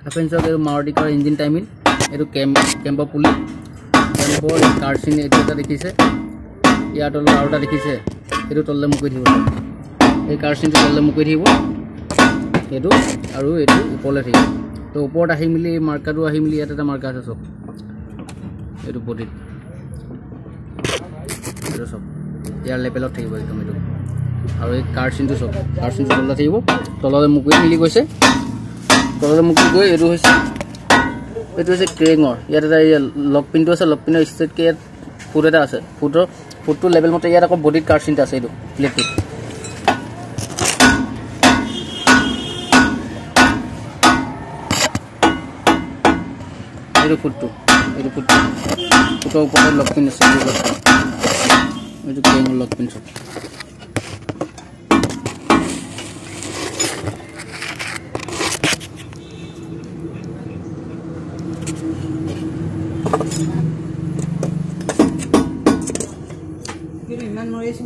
হাফেন্সক এই মাৰুতি কাৰ engine timing এইটো কেম্পৰ পুলি কেম্পৰ কাৰ্চিন এইটো এটা দেখিছে ইয়াৰ তলত আৰু এটা দেখিছে এইটো তললে মুকৰি থাকিব এই কাৰ্চিনটো তললে মুকৰি থাকিব এইটো আৰু এইটো ওপৰলে থাকিব তো ওপৰত আহি মিলি মাৰ্কাটো আহি মিলি ইয়াত এটা মাৰ্কা আছে সব এইটো বডিত এইটো সব ইয়াৰ লেভেলত থাকিব একদম এইটো আৰু এই কাৰ্চিনটো সব কাৰ্চিনটো তললে থাকিব তললে মুকৰি মিলি গৈছে তললে মুকৰি গৈ এইটো হৈছে ক্ৰেঙৰ ইয়াত এটা লক পিনটো আছে লক পিনৰ ষ্টেটকে ইয়াত ফুট এটা আছে ফুটটো লেভেল মতে ইয়াত আকৌ বডিত কাৰ্চিনটা আছে এইটো প্লেটটো এইটো ফুটটো ফুটৰ ওপৰত লক পিন আছে এইটো ক্ৰেঙৰ লক পিন সব ইমান নৰিছো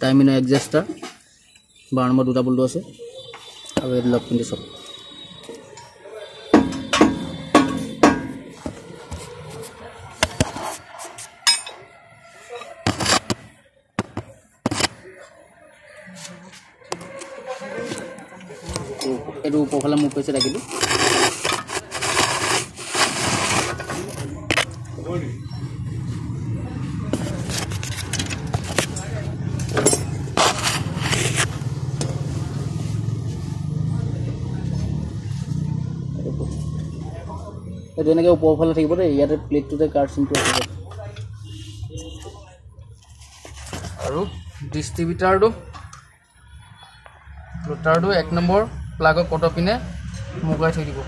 টাইমিনো এডজাস্টাৰ 12 নম্বৰ দুটা বল্টু আছে আৰু এই লক পিনটো সব এইটো উপৰফালে মুখ হৈছে ৰাখিলোঁ এইটো এনেকৈ ওপৰফালে থাকিব দেই ইয়াতে প্লেটটোতে কাৰ্চিনটো আছে আৰু ডিষ্ট্ৰিবিউটাৰটো লোটাৰটো 1 নম্বৰ প্লাগৰ কট পিনে মুগাই থৈ দিব